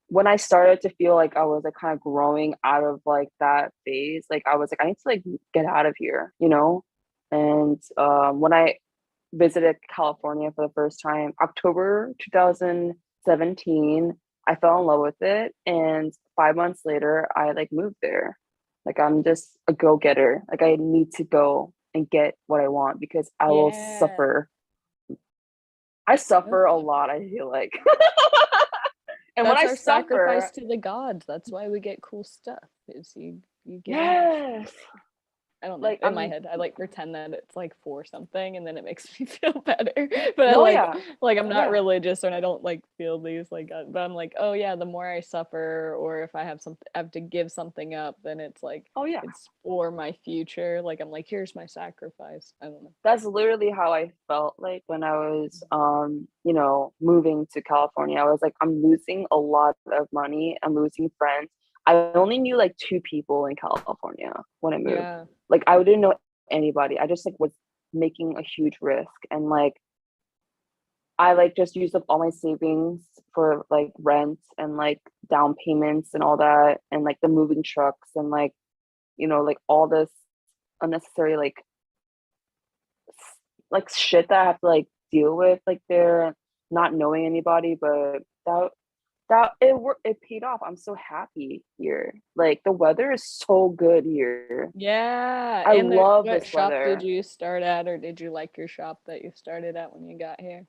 when I started to feel like I was like kind of growing out of like that phase, like I was like, I need to like get out of here, you know? And when I visited California for the first time, October 2017, I fell in love with it. And 5 months later, I like moved there. Like I'm just a go-getter. Like I need to go and get what I want because I will Yeah. suffer. I suffer a Okay. lot, I feel like. And when That's I our sacrifice suffer, to the gods. That's why we get cool stuff. Is you give them what you yes, want. I don't know. like In my I'm head, I like pretend that it's like for something, and then it makes me feel better. But I no, yeah, like I'm not yeah, religious, and I don't like feel these like. But I'm like, oh yeah, the more I suffer, or if I have something, I have to give something up, then it's like oh yeah. it's for my future. Like I'm like, here's my sacrifice. I don't know. That's literally how I felt like when I was, you know, moving to California. I was like, I'm losing a lot of money. I'm losing friends. I only knew like two people in California when I moved. Yeah. Like I didn't know anybody. I just like was making a huge risk and like I like just used up all my savings for like rent and like down payments and all that and like the moving trucks and like, you know, like all this unnecessary like shit that I have to like deal with like there, not knowing anybody, but it paid off. I'm so happy here. Like the weather is so good here. Yeah. I And the love what this shop did weather. you start at, or did you like your shop that you started at when you got here?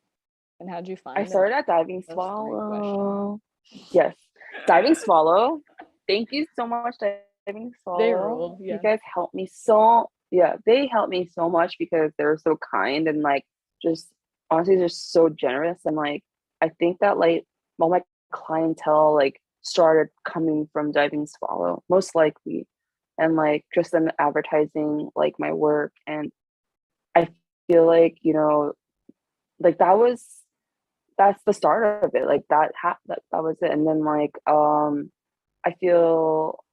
And how'd you I find it? started at Diving Those three questions. Swallow. Yes. Diving Swallow. Thank you so much, Diving They Swallow. rule. You Yeah. guys helped me so yeah, they helped me so much because they were so kind and like just honestly just so generous and like I think that like all my clientele like started coming from Diving Swallow, most likely. And like just them advertising like my work and I feel like, you know, like that's the start of it. Like that was it. And then like I feel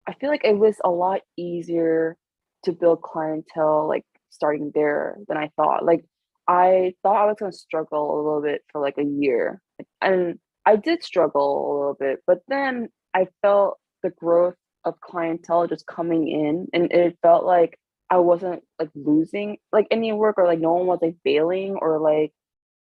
I feel like it was a lot easier to build clientele like starting there than I thought. Like I thought I was gonna struggle a little bit for like a year. And I did struggle a little bit, but then I felt the growth of clientele just coming in and it felt like I wasn't like losing like any work or like no one was like failing or like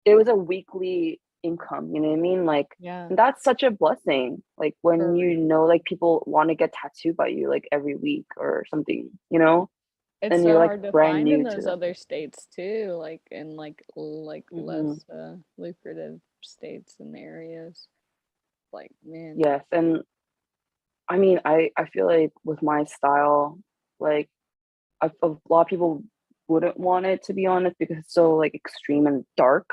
it was a weekly income, you know what I mean? Like Yeah. that's such a blessing. Like when For you real. know like people want to get tattooed by you like every week or something, you know? It's And you're so like hard to brand find in new to those them. other states too, like in like Hmm. less lucrative states and areas. Like, man. Yes. And I mean I feel like with my style, like a lot of people wouldn't want it to be honest because it's so like extreme and dark.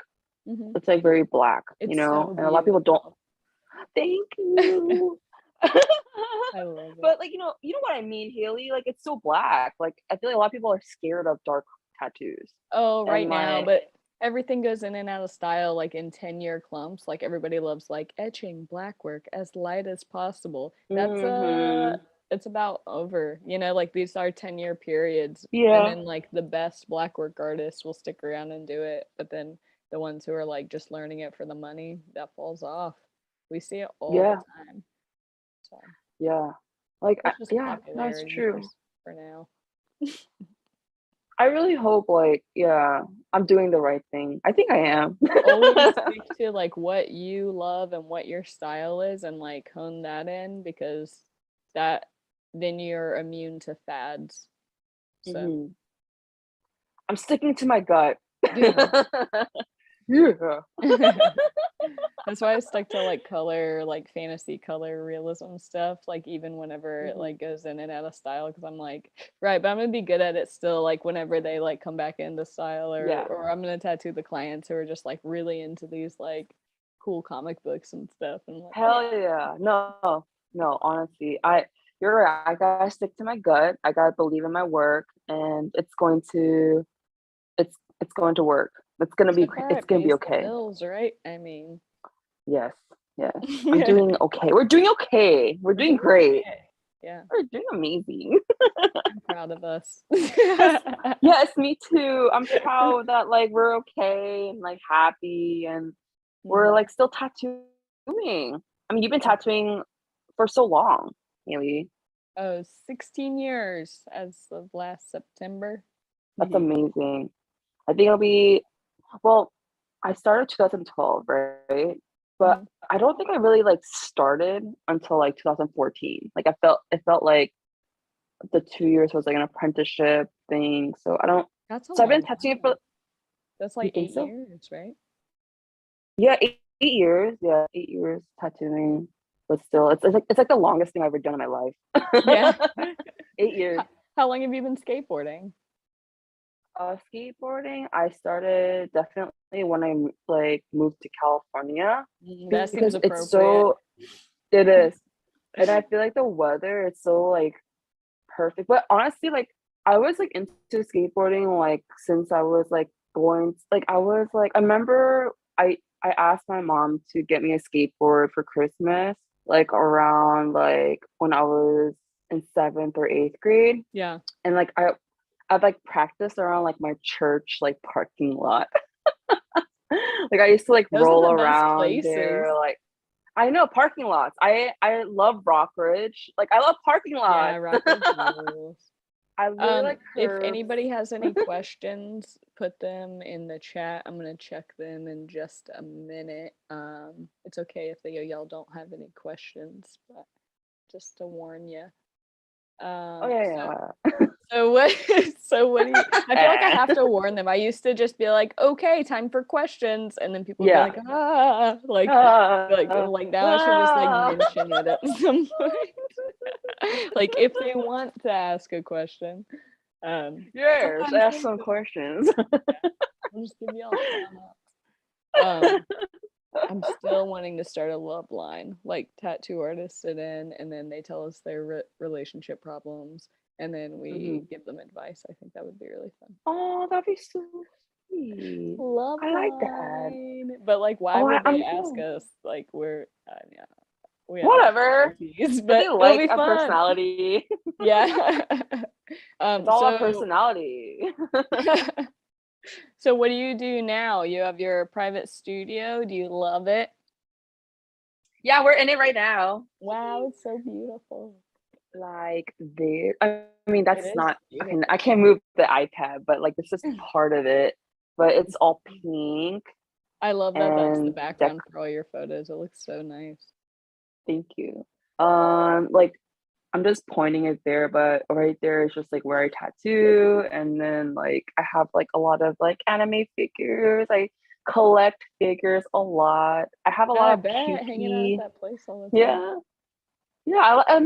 Hmm. It's like very black, you It's know? so And a lot of people don't beautiful. thank you. I love it. But like you know what I mean, Haley. Like it's so black. Like I feel like a lot of people are scared of dark tattoos, Oh, right and now, like but everything goes in and out of style like in 10-year clumps. Like everybody loves like etching black work as light as possible. That's mm-hmm. it's about over, you know, like these are 10-year periods, and Yeah. then like the best black work artists will stick around and do it, but then the ones who are like just learning it for the money, that falls off. We see it all the Yeah. time. So Yeah. Like, it's just yeah, that's popularity true. for now. I really hope, like, yeah, I'm doing the right thing. I think I am. Always stick to like what you love and what your style is, and like hone that in, because that then you're immune to fads. So Mhm. I'm sticking to my gut. yeah. Yeah. That's why I stuck to like color, like fantasy color realism stuff, like even whenever it Mhm. like goes in and out of style, because I'm like, right, but I'm gonna be good at it still, like whenever they like come back into style, Yeah. or I'm gonna tattoo the clients who are just like really into these like cool comic books and stuff. And I'm like, yeah. Hell yeah. No, no, honestly, you're right. I gotta stick to my gut. I gotta believe in my work, and it's going to work. So far It's it gonna be pays the okay. bills, right? I mean, Yes, yes. I'm we're doing okay. We're doing okay. We're doing doing great. okay. Yeah, We're doing amazing. I'm proud of us. Yes, yes, me too. I'm proud that like we're okay and like happy and we're Hmm. like still tattooing. I mean, you've been tattooing for so long, Haley. Oh, 16 years as of last September. That's amazing. I think it'll be well, I started 2012, right? But Mhm. I don't think I really like started until like 2014. Like it felt like the 2 years was like an apprenticeship thing. So I don't That's a so I've been long tattooing for time. That's you like think 8 so? years, right? Yeah, 8 years. Yeah, 8 years tattooing. But still, it's like the longest thing I've ever done in my Yeah. life. 8 years. How, how long have you been skateboarding? Skateboarding, I started definitely when like moved to California That seems because appropriate. it is. And I feel like the weather is so like perfect. But honestly, like I was like into skateboarding like since I was like like I was like I remember I asked my mom to get me a skateboard for Christmas, like around like when I was in seventh or eighth grade. Yeah. And like I'd like practice around like my church like parking lot. Like I used to like Those are roll the best around there, places. like I know parking lots. I love Rockridge. Like I love parking Yeah, lots. Rockridge rules. I really like If curves. anybody has any questions, put them in the chat. I'm gonna check them in just a minute. It's okay if y'all don't have any questions, but just to warn you. Oh So yeah, so what so what do you I feel like I yeah. have to warn them. I used to just be like, "Okay, time for questions," and then people would be Yeah. like, "Ah," Ah, like now I should just like ah. mention it at some point. Like if they want to ask a question. Yes, Sometimes ask they some do. questions. Yeah, I'll just give y'all shout outs. I'm still wanting to start a love line, like tattoo artists sit in and then they tell us their relationship problems, and then we Mhm. give them advice. I think that would be really fun. Oh, that'd be so sweet. Love I like that. line. But like, why Oh, would they I'm ask so us? Like, yeah, we have our whatever. specialties, If they but it'll like be a fun. personality, Yeah. it's all a So personality. so what do you do now? You have your private studio. Do you love it? Yeah, we're in it right now. Wow, it's so beautiful. Like this. I mean, It that's is not I beautiful. can't move the iPad, but like this is part of it. But it's all pink I love that that's the and background for all your photos. It looks so nice. thank you. Like I'm just pointing it there, but right there is just like where I tattoo, and then like I have like a lot of like anime figures. I collect figures a lot. I have a Yeah, lot I of bet hanging out at QP. that place all the time. Yeah, yeah. I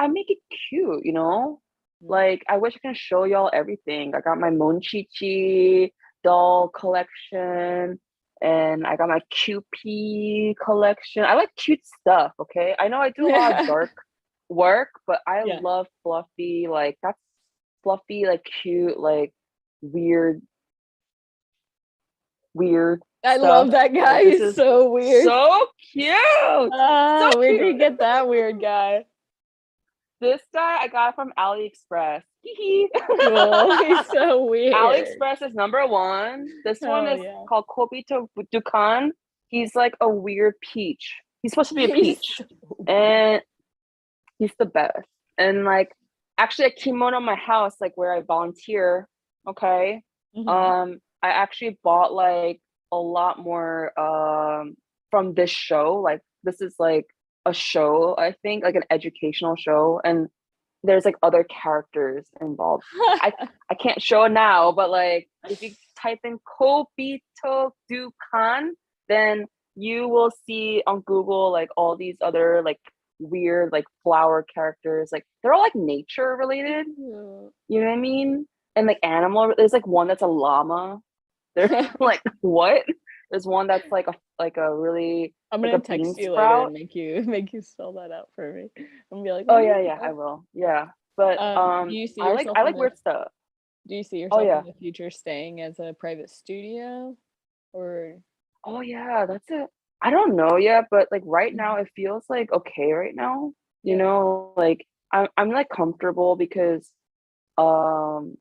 make it cute, you know. Mm. Like I wish I can show y'all everything. I got my Monchichi doll collection, and I got my QP collection. I like cute stuff. Okay, I know I do a lot of Yeah. dark work, but I Yeah. love fluffy, like that's fluffy, like cute, like weird, weird I stuff. love that guy. Like this He's is so weird. so cute, so Ah, where did you cute. get that weird guy? This guy I got from AliExpress. Hee Cool. He's so weird. AliExpress is number one. This one Oh is yeah. called Kobito Dukan. He's like a weird peach. He's supposed to be a He's peach, so weird. and he's the best. And like, actually, a kimono in my house, like where I volunteer. Okay, Mhm. I actually bought like a lot more from this show. Like, this is like a show, I think, like an educational show, and there's like other characters involved. I I can't show it now, but like if you type in Kobito Dukan, then you will see on Google like all these other like weird like flower characters. Like they're all like nature related. Ew. You know what I mean? And like animal. There's like one that's a llama. They're like what? There's one that's like a really I'm like gonna a bean text you later and sprout. make you spell that out for me. I'm gonna be like, Oh what is yeah, yeah, I that? will. Yeah. But Do you see I yourself in like the weird stuff. do you see Oh yourself in yeah. the future staying as a private studio or Oh yeah, that's it. I don't know yet, but like right now Mhm. it feels like okay right now. You Yeah. know, like I'm like comfortable because um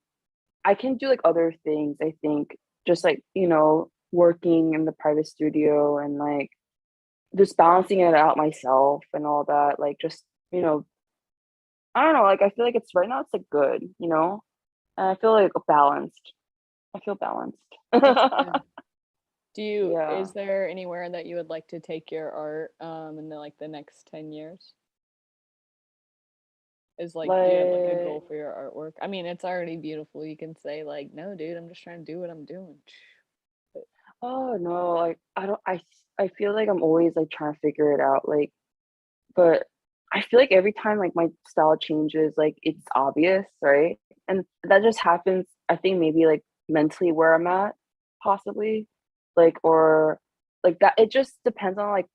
I can do like other things, I think, just like, working in the private studio and like just balancing it out myself and all that. Like just, I don't know, like I feel like it's right now it's like good, And I feel like balanced. I feel balanced. That's good. Yeah. Is there anywhere that you would like to take your art in the next 10 years? Is like do you have like a goal Like for your artwork? I mean, it's already beautiful. You can say like, "No, dude, I'm just trying to do what I'm doing." But oh no, like I don't I feel like I'm always like trying to figure it out. Like, but I feel like every time like my style changes, like it's obvious, right? And that just happens, I think maybe like mentally where I'm at, possibly. Like or like that it just depends on like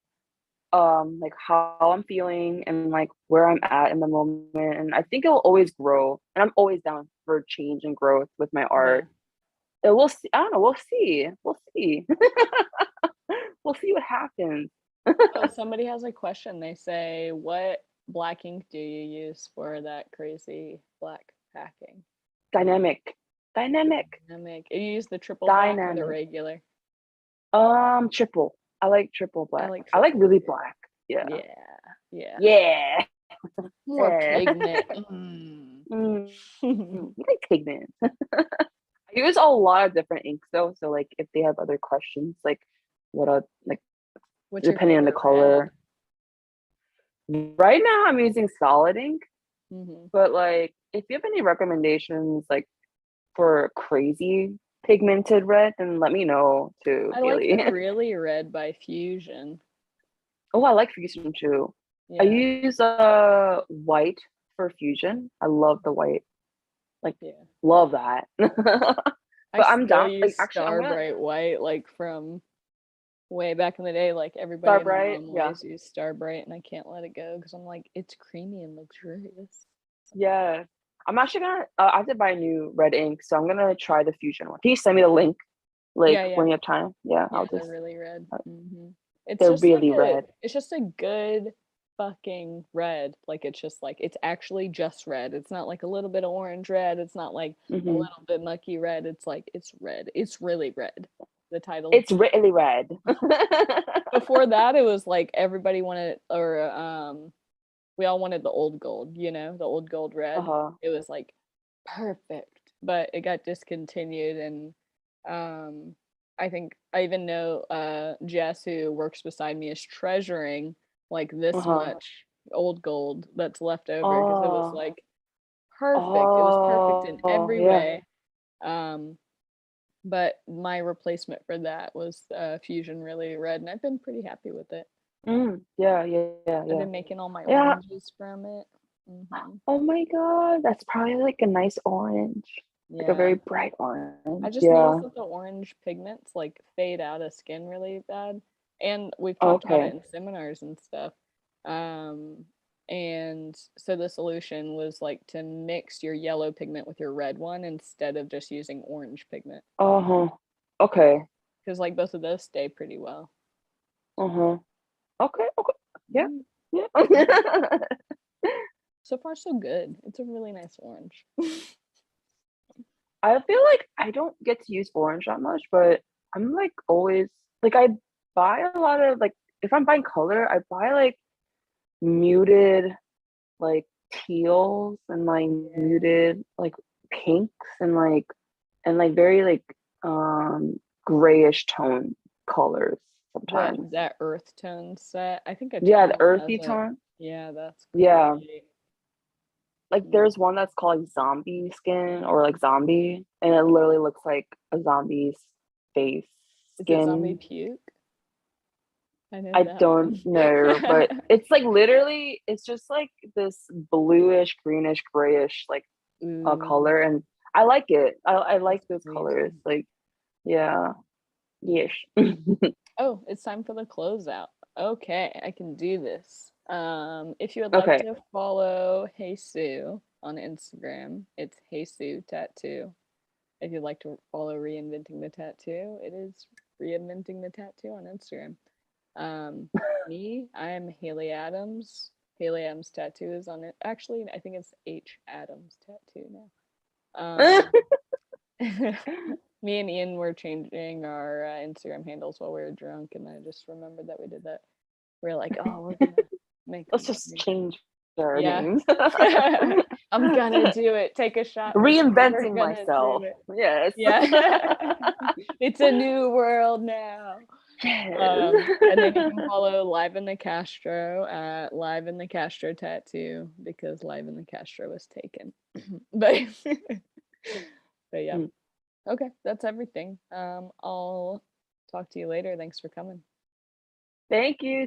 how I'm feeling and like where I'm at in the moment. And I think it'll always grow. And I'm always down for change and growth with my yeah. art. And we'll see. I don't know. We'll see. We'll see. We'll see what happens. Oh, somebody has a question. They say, "What black ink do you use for that crazy black packing?" Dynamic. Dynamic. Dynamic. You use the triple black or the Dynamic. regular? Triple. I like triple I black. like I like triple really too. black. Yeah. Yeah, yeah. Yeah. More Yeah. pigment. Mm. Mm, you like pigment. I use a lot of different inks though. So like if they have other questions, like what like What's your depending on the favorite red? color. Right now I'm using solid ink, Hmm. but like if you have any recommendations like for crazy pigmented red, then let me know too, I like Haley. the really red by Fusion. Oh, I like Fusion too. I Yeah, use white for Fusion. I love the white. Like yeah. love that. I But I'm still down like use actually I'm Star gonna Bright White, like from way back in the day. Like everybody start and their bright. mom Yeah. always used Star Bright, and I can't let it go because I'm like, it's creamy and luxurious. Yeah. I'm actually gonna I have to buy new red ink, so I'm gonna try the Fusion one. Can you send me the link like Yeah, yeah, when you have time? Yeah, yeah. I'll They're just really red. It's they're just like really red. it's just a good fucking red. Like it's just like it's actually just red. It's not like a little bit of orange red. It's not like a Hmm. little bit mucky red. It's like it's red. It's really red. The title. It's really red. Before that, it was like everybody wanted, or we all wanted the old gold. The old gold red. Uh-huh. It was like perfect, but it got discontinued, and I think I even know Jess, who works beside me, is treasuring like this Uh-huh. much old gold that's left over because it was Oh. like perfect. It was perfect in Oh, every yeah. way. Um, but my replacement for that was Fusion Really Red, and I've been pretty happy with it. Yeah, yeah, yeah, I've yeah. been making all my Yeah. oranges from it. Oh my God, that's probably like a nice orange. Like a Yeah. very bright I orange. just noticed Yeah. that the orange pigments like fade out of skin really bad. And we've talked about it Okay. in seminars and stuff. Um, and so the solution was like to mix your yellow pigment with your red one instead of just using orange pigment. Uh-huh. Okay. Because like both of those stay pretty well. Uh-huh. Okay, okay. Yeah. Mm, Yeah. mm. So far, so good. It's a really nice orange. I feel like I don't get to use orange that much, but I'm like always like I buy a lot of like if I'm buying color, I buy like muted like teals and like Yeah. muted like pinks and like very like grayish tone colors That sometimes. that earth tone set. I think Yeah, the Eternal earthy has it. tone. Yeah, that's Yeah. great. Like Mm. there's one that's called like zombie skin or like zombie and it literally looks like a zombie's face Is it zombie skin. puke? I know I that don't one. know, but it's like literally it's just like this bluish, greenish, grayish like Ooh, color and I like it. I like that's those colors. pleasing. Like yeah. Yes. Oh, it's time for the closeout. Okay, I can do this. If you would like Okay. to follow Hyesu on Instagram, it's Hyesu Tattoo. If you'd like to follow Reinventing the Tattoo, it is Reinventing the Tattoo on Instagram. Um, Me, I am Haley Adams. Haley Adams Tattoo is on it. Actually, I think it's H Adams Tattoo now. Me and Ian were changing our Instagram handles while we were drunk, and I just remembered that we did that. We're like, oh, we're gonna make Let's them. just change our Yeah. names. I'm gonna do it. Take a shot, Michelle. We're Reinventing gonna do myself. it. Yes. Yeah. It's a new world now. Yes. And then you can follow Live in the Castro at Live in the Castro Tattoo because Live in the Castro was taken. but but yeah. Mm. Okay, that's everything. I'll talk to you later. Thanks for coming. Thank you.